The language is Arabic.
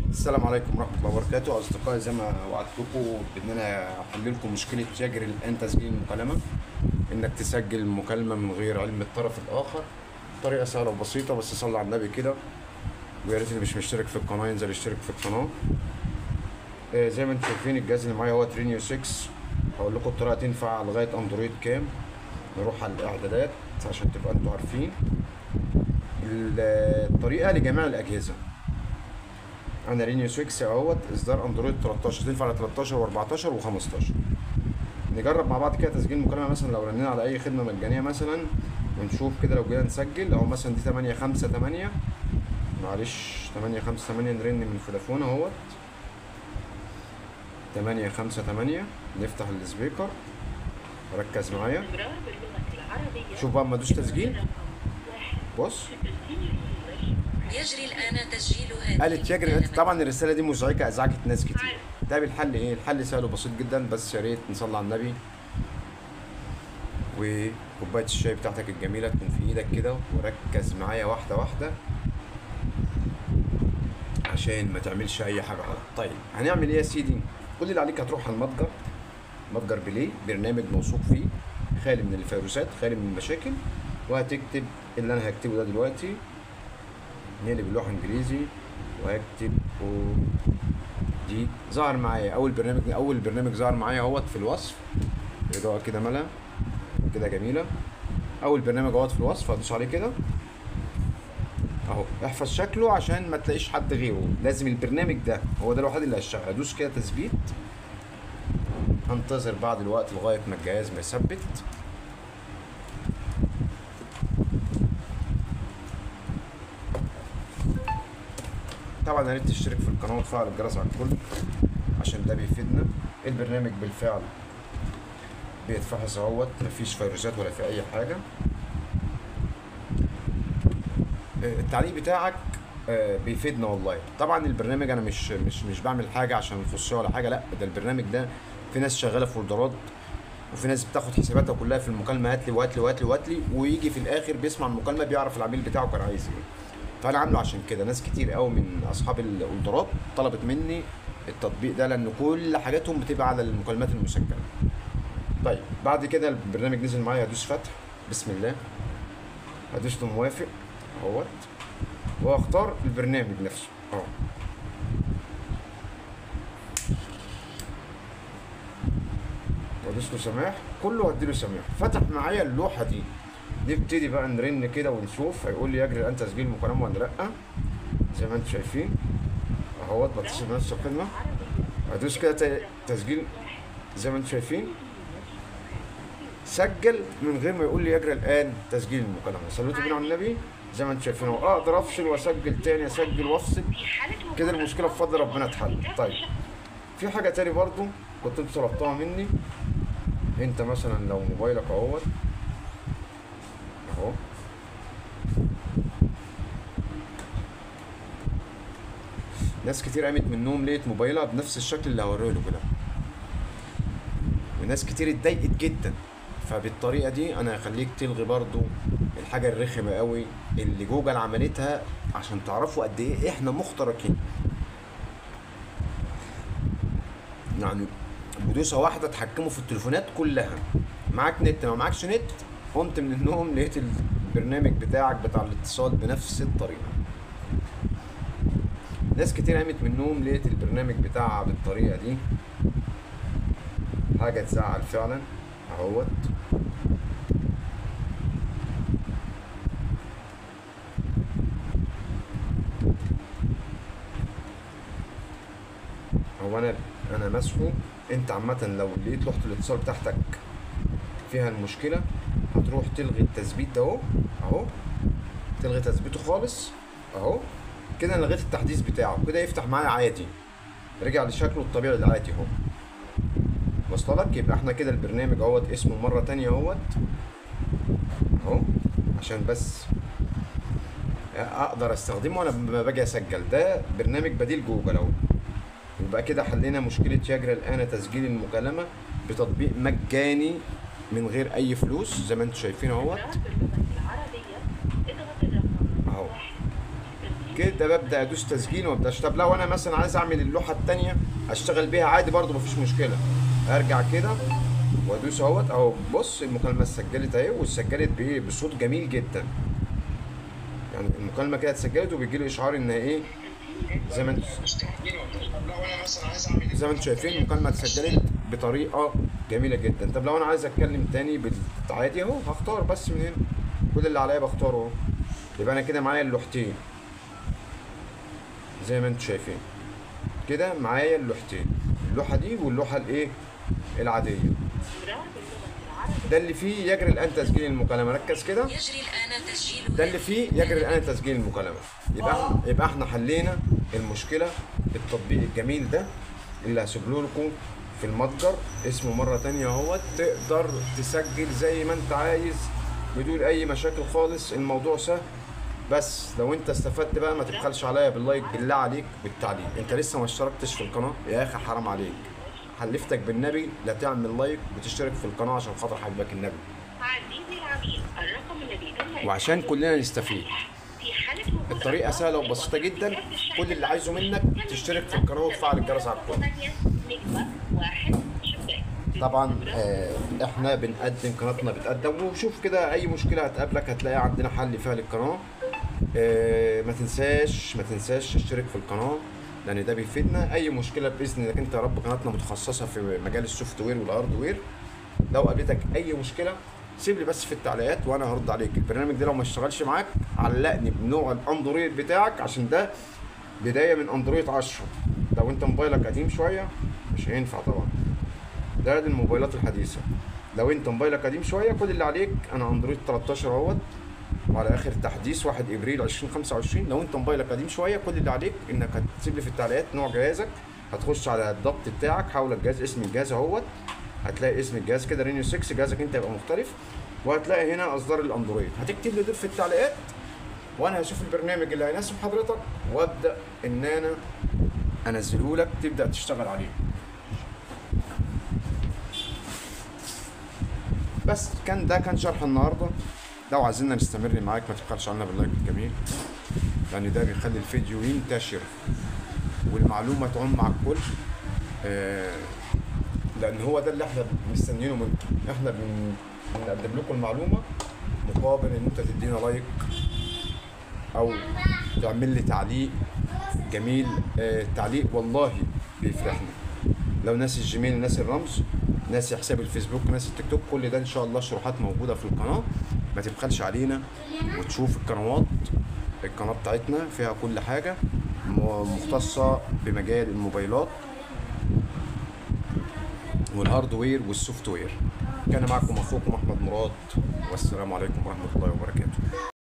السلام عليكم ورحمة الله وبركاته أصدقائي، زي ما وعدتكم بإن أنا أحل لكم مشكلة يجري الآن تسجيل المكالمة. إنك تسجل مكالمة من غير علم الطرف الآخر. طريقة سهلة وبسيطة، بس صلي على النبي كده. ويا ريت اللي مش مشترك في القناة ينزل يشترك في القناة. زي ما انتم شايفين الجهاز اللي معايا هو ترينيو 6. هقول لكم الطريقة تنفع لغاية أندرويد كام. نروح على الإعدادات عشان تبقى انتوا عارفين الطريقة لجميع الأجهزة. انا رينيو 6 اهوت اصدار اندرويد 13، تنفع على 13 و14 و15. نجرب مع بعض كده تسجيل مكالمه، مثلا لو رنينا على اي خدمه مجانيه مثلا ونشوف كده. لو جينا نسجل اهو مثلا دي 858، معلش 858 نرن من فودافون اهوت 858. نفتح السبيكر، ركز معايا، شوف بقى اما ادوس تسجيل. بص يجري الآن تسجيل هذه قالت يجري. طبعا الرساله دي مزعجه، ازعجت ناس كتير. ده بالحل ايه؟ الحل سهل وبسيط جدا، بس يا ريت نصلي على النبي وكوبايه الشاي بتاعتك الجميله تكون في ايدك كده، وركز معايا واحده واحده عشان ما تعملش اي حاجه غلط. طيب هنعمل ايه يا سيدي؟ كل اللي عليك هتروح على المتجر، متجر بلاي، برنامج موثوق فيه، خالي من الفيروسات، خالي من المشاكل، وهتكتب اللي انا هكتبه ده دلوقتي. نقلب اللوحه انجليزي وهكتب دي. ظهر معايا اول برنامج ظهر معايا اهوت في الوصف. اضاءه كده ملا كده جميله. اول برنامج اهوت في الوصف، هدوس عليه كده اهو. احفظ شكله عشان ما تلاقيش حد غيره، لازم البرنامج ده هو ده الوحيد اللي هيشتغل. ادوس كده تثبيت، هنتظر بعد الوقت لغايه ما الجهاز ما يثبت. طبعا يا ريت تشترك في القناه وتفعل الجرس على الكل عشان ده بيفيدنا. البرنامج بالفعل بيتفحص اهوت، مفيش فيروسات ولا في اي حاجه. التعليق بتاعك بيفيدنا والله. طبعا البرنامج انا مش بعمل حاجه عشان الخصوصيه ولا حاجه، لا، ده البرنامج ده في ناس شغاله في اوردرات، وفي ناس بتاخد حساباتها كلها في المكالمه، هات لي وهات لي وهات لي وهات لي، ويجي في الاخر بيسمع المكالمه بيعرف العميل بتاعه كان عايز ايه. فانا عامله عشان كده. ناس كتير قوي من اصحاب الاوردرات طلبت مني التطبيق ده، لان كل حاجاتهم بتبقى على المكالمات المسجله. طيب بعد كده البرنامج نزل معايا، هدوس فتح، بسم الله، هدوس له موافق اهوت، واختار البرنامج نفسه اهو. وادوس له سماح، كله هديله سماح. فتح معايا اللوحه دي. نبتدي بقى نرن كده ونشوف، هيقول لي يجري الان تسجيل مكالمه ولا لا. زي ما انتم شايفين اهوت، بتصل بنفس الخدمه. هدوس كده تسجيل زي ما انتم شايفين، سجل من غير ما يقول لي يجري الان تسجيل المكالمه. صليتوا بينا على النبي. زي ما انتم شايفين اهو، اقدر افصل واسجل تاني، اسجل وافصل كده. المشكله بفضل ربنا اتحل. طيب في حاجه تاني برضو كنت انتوا طلبتوها مني. انت مثلا لو موبايلك اهوت اهو، ناس كتير قامت من النوم لقيت موبايلها بنفس الشكل اللي هوريه له كده، وناس كتير اتضايقت جدا. فبالطريقه دي انا هخليك تلغي برضو الحاجه الرخمه قوي اللي جوجل عملتها، عشان تعرفوا قد ايه احنا مخترقين. يعني بدوسه واحده تحكموا في التليفونات كلها. معاك نت ما معاكش نت، قمت من النوم لقيت البرنامج بتاعك بتاع الاتصال بنفس الطريقه. ناس كتير قامت من النوم لقيت البرنامج بتاعها بالطريقه دي. حاجه تزعل فعلا اهوت. هو انا ماسحه. انت عامه لو لقيت لوحه الاتصال بتاعتك فيها المشكله، هتروح تلغي التثبيت ده اهو اهو، تلغي تثبيته خالص اهو كده. انا لغيت التحديث بتاعه كده، يفتح معايا عادي، رجع لشكله الطبيعي العادي اهو. وصل لك؟ يبقى احنا كده البرنامج اهوت اسمه مره تانية اهوت اهو، عشان بس اقدر استخدمه وانا لما باجي اسجل. ده برنامج بديل جوجل اهو. يبقى كده حلينا مشكله يجري الان تسجيل المكالمه بتطبيق مجاني من غير اي فلوس، زي ما انتم شايفين اهوت اهو. كده ببدا ادوس تسجيل وابدا. طب لو انا مثلا عايز اعمل اللوحه الثانيه اشتغل بيها عادي برضو مفيش مشكله، ارجع كده وادوس اهوت اهو. بص المكالمه اتسجلت اهي، واتسجلت بايه؟ بصوت جميل جدا. يعني المكالمه كده اتسجلت وبيجي لي اشعار ان ايه زي ما انتم شايفين المكالمه اتسجلت بطريقه جميله جدا. طب لو انا عايز اتكلم تاني بالعادي اهو هختار بس من هنا، كل اللي عليا بختاره اهو. يبقى انا كده معايا اللوحتين زي ما انتم شايفين كده، معايا اللوحتين، اللوحه دي واللوحه الايه العاديه. ده اللي فيه يجري الان تسجيل المكالمه. ركز كده، يجري الآن تسجيل ده اللي فيه يجري الان تسجيل المكالمه. يبقى احنا حلينا المشكله بالتطبيق الجميل ده اللي هسيبه لكم في المتجر. اسمه مره تانية اهوت، تقدر تسجل زي ما انت عايز بدون اي مشاكل خالص. الموضوع سهل، بس لو انت استفدت بقى ما تبخلش عليا باللايك بالله عليك بالتعليق. انت لسه ما اشتركتش في القناه يا اخي حرام عليك، حلفتك بالنبي لا تعمل لايك وتشترك في القناه عشان خاطر حبيبك النبي عزيزي العميل، الرقم الذي تم وعشان كلنا نستفيد. الطريقه سهله وبسيطه جدا، كل اللي عايزه منك تشترك في القناه وتفعل الجرس على الكل. طبعا احنا بنقدم، قناتنا بتقدم، وشوف كده اي مشكله هتقابلك هتلاقي عندنا حل فيها للقناه. ما تنساش تشترك في القناه لان ده بيفيدنا. اي مشكله باذن الله انت يا رب، قناتنا متخصصه في مجال السوفت وير والهاردوير. لو قابلتك اي مشكله سيب لي بس في التعليقات وانا هرد عليك. البرنامج ده لو ما اشتغلش معاك علقني بنوع الاندرويد بتاعك، عشان ده بدايه من اندرويد 10. لو انت موبايلك قديم شويه مش هينفع طبعا، ده للموبايلات الحديثه. لو انت موبايلك قديم شويه كل اللي عليك انا اندرويد 13 اهوت وعلى اخر تحديث 1 ابريل 2025. لو انت موبايلك قديم شويه كل اللي عليك انك هتسيب لي في التعليقات نوع جهازك، هتخش على الضبط بتاعك حول الجهاز، اسم الجهاز اهوت، هتلاقي اسم الجهاز كده رينيو 6، جهازك انت يبقى مختلف، وهتلاقي هنا اصدار الاندرويد. هتكتب لي دول في التعليقات وانا هشوف البرنامج اللي هيناسب حضرتك وابدا ان انا انزله لك تبدا تشتغل عليه. بس كان شرح النهارده. لو عايزين نستمر معاك ما تبخلش علينا باللايك الجميل، لان ده بيخلي الفيديو ينتشر والمعلومه تعم مع الكل. لان هو ده اللي احنا مستنيينه منكم، احنا بنقدم لكم المعلومه مقابل ان انت تدينا لايك او تعمل لي تعليق جميل. التعليق والله بيفرحنا. لو ناسي الجيميل، ناسي الرمز، ناسي حساب الفيسبوك، ناسي التيك توك، كل ده ان شاء الله شروحات موجوده في القناه. ما تبخلش علينا وتشوف القناه بتاعتنا فيها كل حاجه مختصه بمجال الموبايلات والهاردوير والسوفت وير. كان معكم اخوكم احمد مراد، والسلام عليكم ورحمه الله وبركاته.